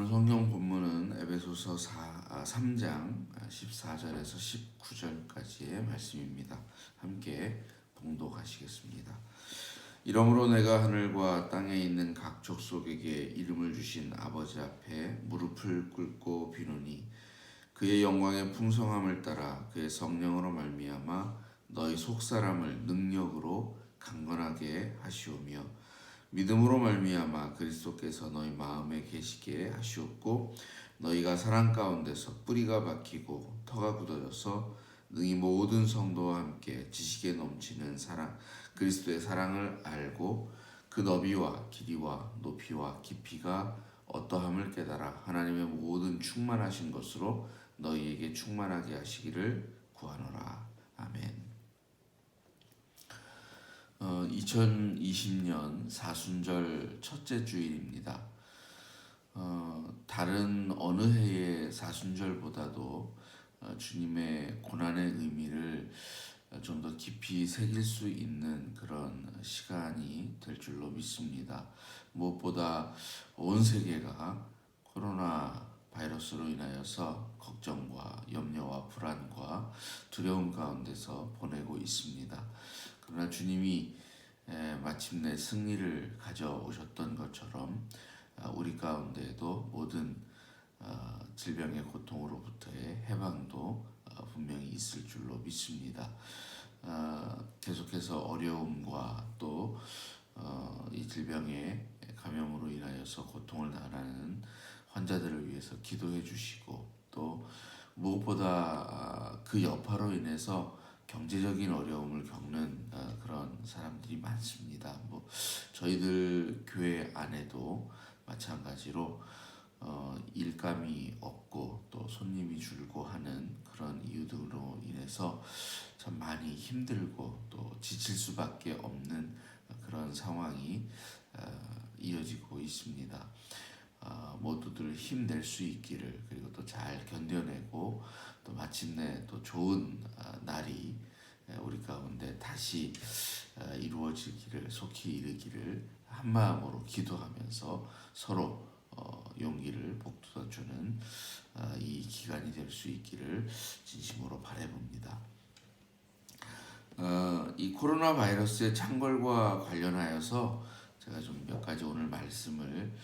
오늘 성경 본문은 에베소서 3장 14절에서 19절까지의 말씀입니다. 함께 봉독하시겠습니다. 이러므로 내가 하늘과 땅에 있는 각 족속에게 이름을 주신 아버지 앞에 무릎을 꿇고 비노니 그의 영광의 풍성함을 따라 그의 성령으로 말미암아 너희 속사람을 능력으로 강건하게 하시오며 믿음으로 말미암아 그리스도께서 너희 마음에 계시게 하시옵고 너희가 사랑 가운데서 뿌리가 박히고 터가 굳어져서 능히 모든 성도와 함께 지식에 넘치는 사랑 그리스도의 사랑을 알고 그 너비와 길이와 높이와 깊이가 어떠함을 깨달아 하나님의 모든 충만하신 것으로 너희에게 충만하게 하시기를 구하노라. 아멘. 2020년 사순절 첫째 주일입니다. 다른 어느 해의 사순절보다도 주님의 고난의 의미를 좀 더 깊이 새길 수 있는 그런 시간이 될 줄로 믿습니다. 무엇보다 온 세계가 코로나 바이러스로 인하여서 걱정과 염려와 불안과 두려움 가운데서 보내고 있습니다. 그러나 주님이 마침내 승리를 가져오셨던 것처럼 우리 가운데에도 모든 질병의 고통으로부터의 해방도 분명히 있을 줄로 믿습니다. 계속해서 어려움과 또 이 질병의 감염으로 인하여서 고통을 당하는 환자들을 위해서 기도해 주시고 또 무엇보다 그 여파로 인해서 경제적인 어려움을 겪는 그런 사람들이 많습니다. 저희들 교회 안에도 마찬가지로 일감이 없고 또 손님이 줄고 하는 그런 이유들로 인해서 참 많이 힘들고 또 지칠 수밖에 없는 그런 상황이 이어지고 있습니다. 모두들 힘낼 수 있기를 그리고 또 잘 견뎌내고 또 마침내 또 좋은 날이 우리 가운데 다시 이루어지기를 속히 이르기를 한 마음으로 기도하면서 서로 용기를 북돋아주는 이 기간이 될 수 있기를 진심으로 바라봅니다. 이 코로나 바이러스의 창궐과 관련하여서 제가 좀 몇 가지 오늘 말씀을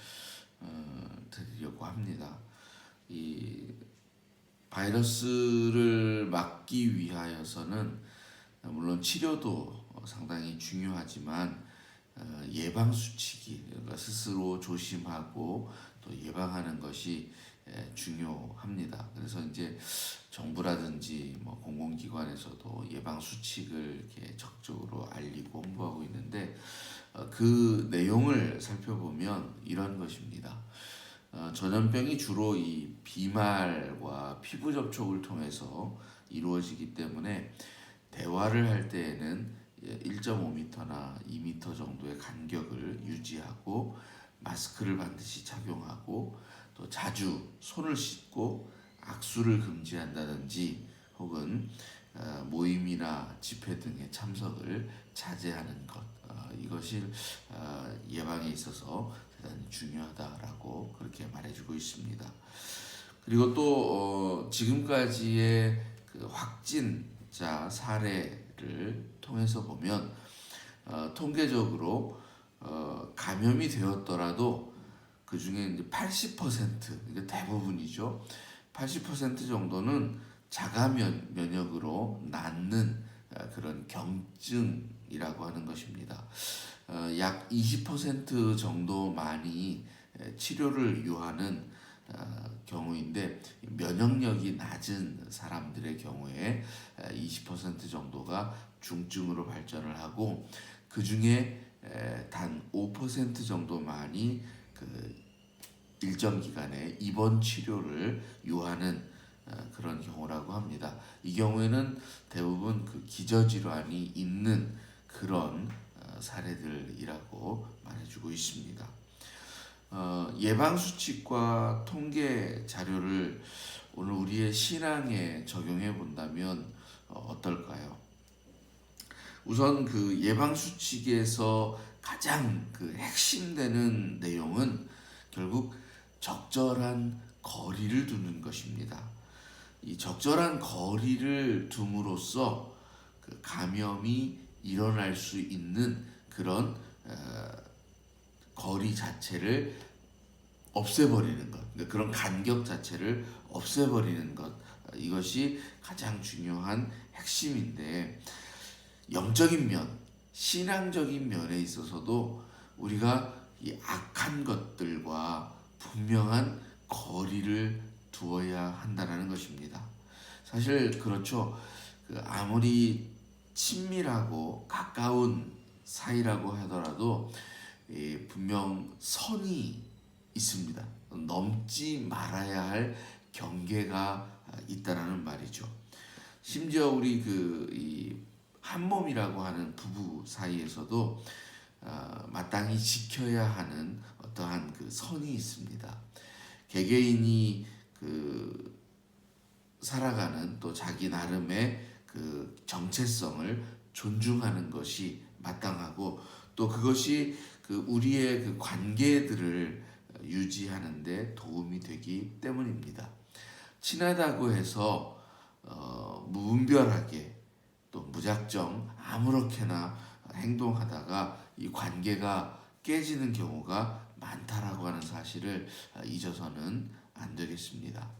드리려고 합니다. 이 바이러스를 막기 위하여서는 물론 치료도 상당히 중요하지만 예방 수칙이 그러니까 스스로 조심하고 또 예방하는 것이 중요합니다. 그래서 이제 정부라든지 공공기관에서도 예방 수칙을 이렇게 적극적으로 알리고 홍보하고 있는데 그 내용을 살펴보면 이런 것입니다. 전염병이 주로 이 비말과 피부 접촉을 통해서 이루어지기 때문에 대화를 할 때에는 1.5m나 2m 정도의 간격을 유지하고 마스크를 반드시 착용하고 또 자주 손을 씻고 악수를 금지한다든지 혹은 모임이나 집회 등의 참석을 자제하는 것 이것이 예방에 있어서 대단히 중요하다라고 그렇게 말해주고 있습니다. 그리고 또 지금까지의 그 확진자 사례를 통해서 보면 통계적으로 감염이 되었더라도 그 중에 이제 80% 이게 대부분이죠. 80% 정도는 자가 면역으로 낫는 그런 경증이라고 하는 것입니다. 약 20% 정도만이 치료를 요하는 경우인데 면역력이 낮은 사람들의 경우에 20% 정도가 중증으로 발전을 하고 그 중에 단 5% 정도만이 그 일정 기간에 입원 치료를 요하는 그런 경우라고 합니다. 이 경우에는 대부분 그 기저질환이 있는 그런 사례들이라고 말해주고 있습니다. 예방 수칙과 통계 자료를 오늘 우리의 신앙에 적용해 본다면 어떨까요? 우선 그 예방 수칙에서 가장 그 핵심되는 내용은 결국 적절한 거리를 두는 것입니다. 이 적절한 거리를 둠으로써 그 감염이 일어날 수 있는 그런 거리 자체를 없애버리는 것, 그러니까 그런 간격 자체를 없애버리는 것, 이것이 가장 중요한 핵심인데, 영적인 면, 신앙적인 면에 있어서도 우리가 이 악한 것들과 분명한 거리를 두어야 한다는 것입니다. 사실 그렇죠. 아무리 친밀하고 가까운 사이라고 하더라도 분명 선이 있습니다. 넘지 말아야 할 경계가 있다라는 말이죠. 심지어 우리 이 한몸이라고 하는 부부 사이에서도 마땅히 지켜야 하는 어떠한 그 선이 있습니다. 개개인이 살아가는 또 자기 나름의 그 정체성을 존중하는 것이 마땅하고, 또 그것이 우리의 그 관계들을 유지하는 데 도움이 되기 때문입니다. 친하다고 해서 무분별하게 또 무작정 아무렇게나 행동하다가 이 관계가 깨지는 경우가 많다라고 하는 사실을 잊어서는 안 되겠습니다.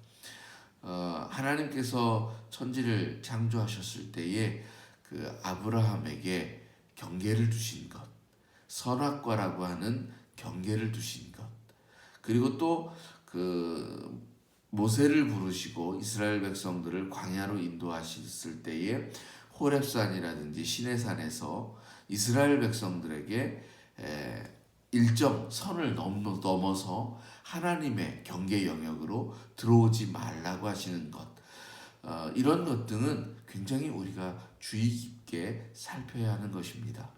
하나님께서 천지를 창조하셨을 때에 그 아브라함에게 경계를 두신 것, 선악과라고 하는 경계를 두신 것, 그리고 또 모세를 부르시고 이스라엘 백성들을 광야로 인도하셨을 때에 호렙산이라든지 시내산에서 이스라엘 백성들에게 일정 선을 넘어서 하나님의 경계 영역으로 들어오지 말라고 하시는 것, 이런 것 등은 굉장히 우리가 주의 깊게 살펴야 하는 것입니다.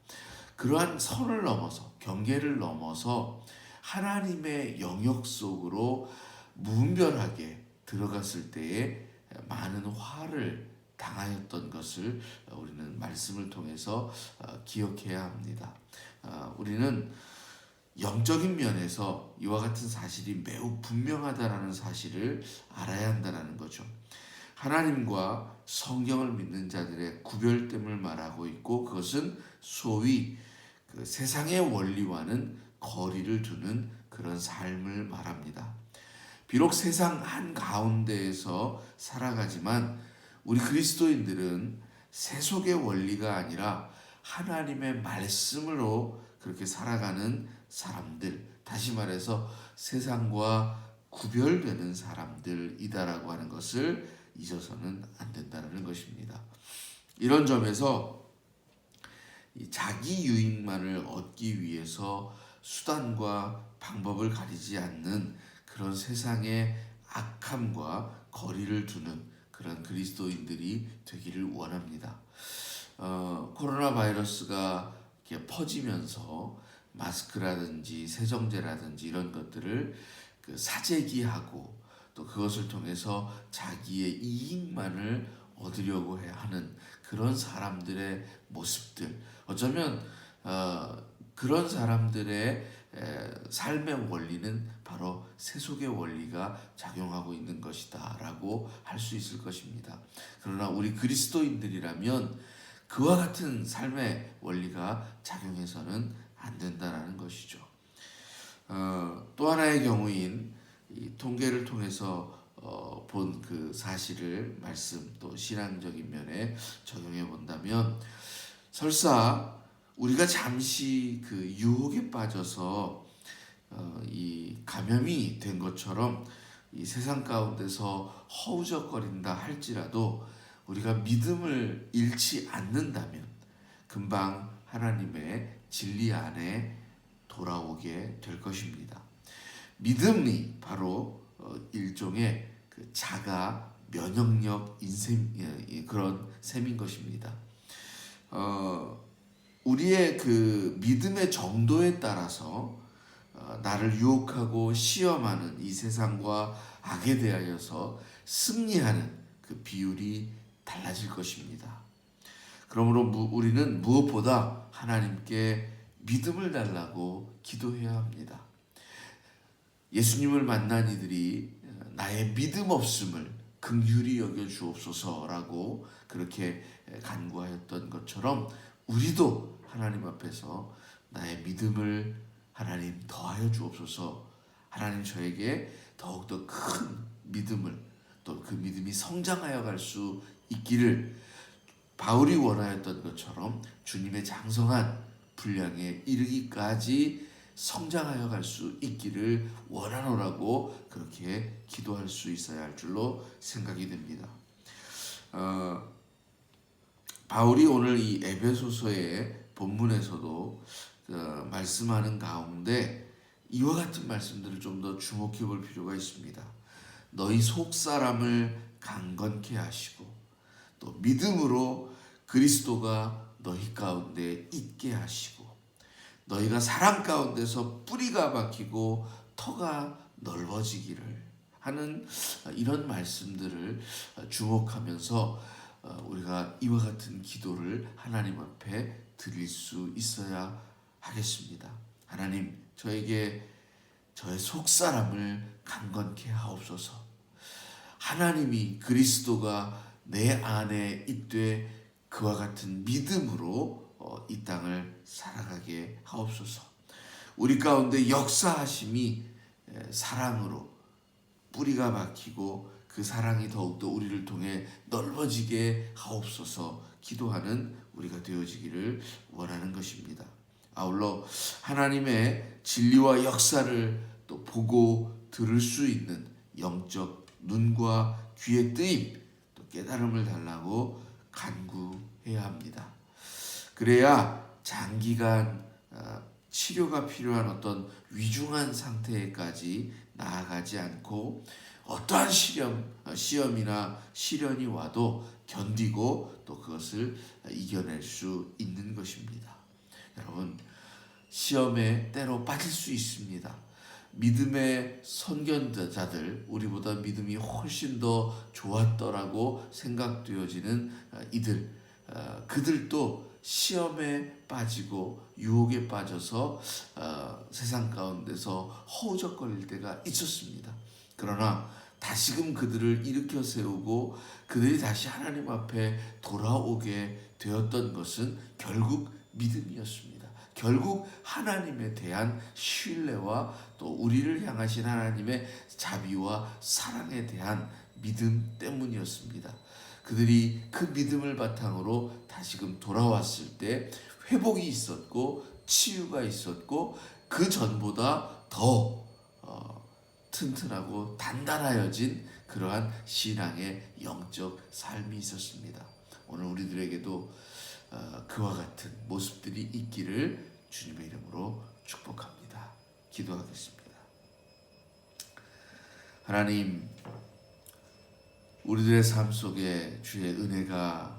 그러한 선을 넘어서, 경계를 넘어서 하나님의 영역 속으로 무분별하게 들어갔을 때에 많은 화를 당하였던 것을 우리는 말씀을 통해서 기억해야 합니다. 우리는 영적인 면에서 이와 같은 사실이 매우 분명하다는 사실을 알아야 한다는 거죠. 하나님과 성경을 믿는 자들의 구별됨을 말하고 있고, 그것은 소위 세상의 원리와는 거리를 두는 그런 삶을 말합니다. 비록 세상 한가운데에서 살아가지만 우리 그리스도인들은 세속의 원리가 아니라 하나님의 말씀으로 그렇게 살아가는 사람들, 다시 말해서 세상과 구별되는 사람들이다라고 하는 것을 잊어서는 안 된다는 것입니다. 이런 점에서 자기 유익만을 얻기 위해서 수단과 방법을 가리지 않는 그런 세상의 악함과 거리를 두는 그런 그리스도인들이 되기를 원합니다. 코로나 바이러스가 이렇게 퍼지면서 마스크라든지 세정제라든지 이런 것들을 사재기하고, 또 그것을 통해서 자기의 이익만을 얻으려고 하는 그런 사람들의 모습들, 어쩌면 그런 사람들의 삶의 원리는 바로 세속의 원리가 작용하고 있는 것이다 라고 할 수 있을 것입니다. 그러나 우리 그리스도인들이라면 그와 같은 삶의 원리가 작용해서는 안 된다는 것이죠. 또 하나의 경우인 이 통계를 통해서 본 그 사실을 말씀, 또 신앙적인 면에 적용해 본다면, 설사 우리가 잠시 그 유혹에 빠져서 이 감염이 된 것처럼 이 세상 가운데서 허우적거린다 할지라도 우리가 믿음을 잃지 않는다면 금방 하나님의 진리 안에 돌아오게 될 것입니다. 믿음이 바로 일종의 그 자가 면역력 그런 셈인 것입니다. 우리의 그 믿음의 정도에 따라서 나를 유혹하고 시험하는 이 세상과 악에 대하여서 승리하는 그 비율이 달라질 것입니다. 그러므로 우리는 무엇보다 하나님께 믿음을 달라고 기도해야 합니다. 예수님을 만난 이들이 나의 믿음 없음을 긍휼히 여겨 주옵소서라고 그렇게 간구하였던 것처럼 우리도 하나님 앞에서 나의 믿음을 하나님 더하여 주옵소서. 하나님 저에게 더욱더 큰 믿음을, 또 그 믿음이 성장하여 갈 수 있기를 바울이 원하였던 것처럼 주님의 장성한 분량에 이르기까지 성장하여 갈 수 있기를 원하노라고 그렇게 기도할 수 있어야 할 줄로 생각이 됩니다. 바울이 오늘 이 에베소서의 본문에서도 말씀하는 가운데 이와 같은 말씀들을 좀 더 주목해 볼 필요가 있습니다. 너희 속사람을 강건케 하시고 또 믿음으로 그리스도가 너희 가운데 있게 하시고 너희가 사랑 가운데서 뿌리가 박히고 터가 넓어지기를 하는 이런 말씀들을 주목하면서 우리가 이와 같은 기도를 하나님 앞에 드릴 수 있어야 하겠습니다. 하나님, 저에게 저의 속사람을 강건케 하옵소서. 하나님이 그리스도가 내 안에 있되 그와 같은 믿음으로 이 땅을 살아가게 하옵소서. 우리 가운데 역사하심이 사랑으로 뿌리가 박히고 그 사랑이 더욱더 우리를 통해 넓어지게 하옵소서 기도하는 우리가 되어지기를 원하는 것입니다. 아울러 하나님의 진리와 역사를 또 보고 들을 수 있는 영적 눈과 귀의 뜨임, 또 깨달음을 달라고 간구해야 합니다. 그래야 장기간 치료가 필요한 어떤 위중한 상태까지 나아가지 않고 어떠한 시험이나 시련이 와도 견디고 또 그것을 이겨낼 수 있는 것입니다. 여러분, 시험에 때로 빠질 수 있습니다. 믿음의 선견자들, 우리보다 믿음이 훨씬 더 좋았더라고 생각되어지는 이들, 그들도 시험에 빠지고 유혹에 빠져서 세상 가운데서 허우적거릴 때가 있었습니다. 그러나 다시금 그들을 일으켜 세우고 그들이 다시 하나님 앞에 돌아오게 되었던 것은 결국 믿음이었습니다. 결국 하나님에 대한 신뢰와 또 우리를 향하신 하나님의 자비와 사랑에 대한 믿음 때문이었습니다. 그들이 그 믿음을 바탕으로 다시금 돌아왔을 때 회복이 있었고 치유가 있었고 그 전보다 더 튼튼하고 단단하여진 그러한 신앙의 영적 삶이 있었습니다. 오늘 우리들에게도 그와 같은 모습들이 있기를 주님의 이름으로 축복합니다. 기도하겠습니다. 하나님, 우리들의 삶 속에 주의 은혜가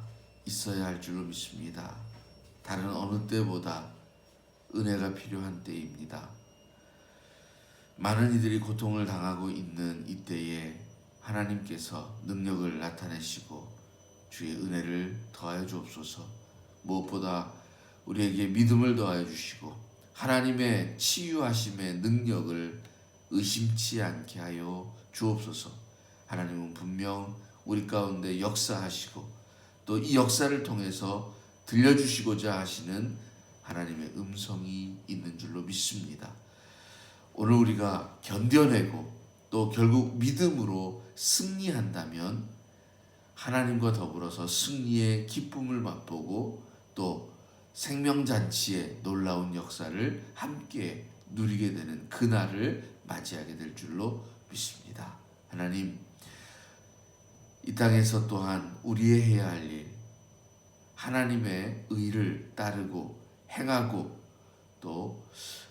있어야 할 줄로 믿습니다. 다른 어느 때보다 은혜가 필요한 때입니다. 많은 이들이 고통을 당하고 있는 이때에 하나님께서 능력을 나타내시고 주의 은혜를 더하여 주옵소서. 무엇보다 우리에게 믿음을 더하여 주시고 하나님의 치유하심의 능력을 의심치 않게 하여 주옵소서. 하나님은 분명 우리 가운데 역사하시고 또 이 역사를 통해서 들려주시고자 하시는 하나님의 음성이 있는 줄로 믿습니다. 오늘 우리가 견뎌내고 또 결국 믿음으로 승리한다면 하나님과 더불어서 승리의 기쁨을 맛보고 또 생명잔치의 놀라운 역사를 함께 누리게 되는 그날을 맞이하게 될 줄로 믿습니다. 하나님, 이 땅에서 또한 우리의 해야 할 일, 하나님의 의를 따르고 행하고 또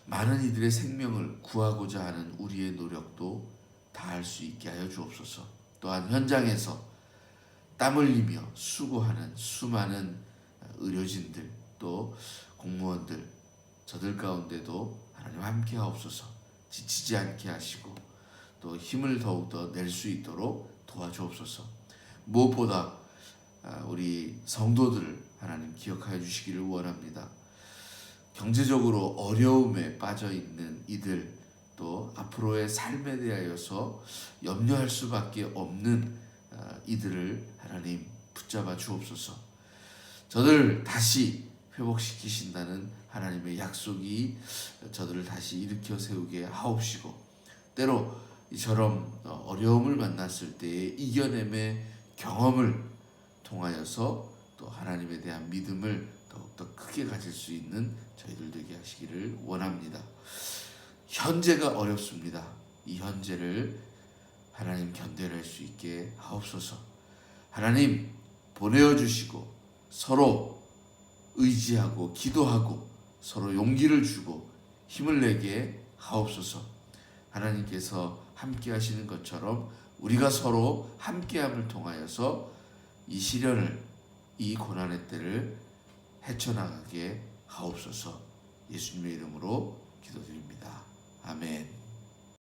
많은 이들의 생명을 구하고자 하는 우리의 노력도 다할 수 있게 하여 주옵소서. 또한 현장에서 땀 흘리며 수고하는 수많은 의료진들 또 공무원들, 저들 가운데도 하나님 함께 하옵소서. 지치지 않게 하시고 또 힘을 더욱더 낼 수 있도록 도와주옵소서. 무엇보다 우리 성도들을 하나님 기억하여 주시기를 원합니다. 경제적으로 어려움에 빠져 있는 이들, 또 또 앞으로의 삶에 대하여서 염려할 수밖에 없는 이들을 하나님 붙잡아 주옵소서. 저들을 다시 회복시키신다는 하나님의 약속이 저들을 다시 일으켜 세우게 하옵시고, 때로 이처럼 어려움을 만났을 때의 이겨냄의 경험을 통하여서 또 하나님에 대한 믿음을 더욱더 크게 가질 수 있는 저희들 되게 하시기를 원합니다. 현재가 어렵습니다. 이 현재를 하나님 견뎌낼 수 있게 하옵소서. 하나님 보내어 주시고 서로 의지하고 기도하고 서로 용기를 주고 힘을 내게 하옵소서. 하나님께서 함께 하시는 것처럼 우리가 서로 함께함을 통하여서 이 시련을, 이 고난의 때를 헤쳐나가게 하옵소서. 예수님의 이름으로 기도드립니다. 아멘.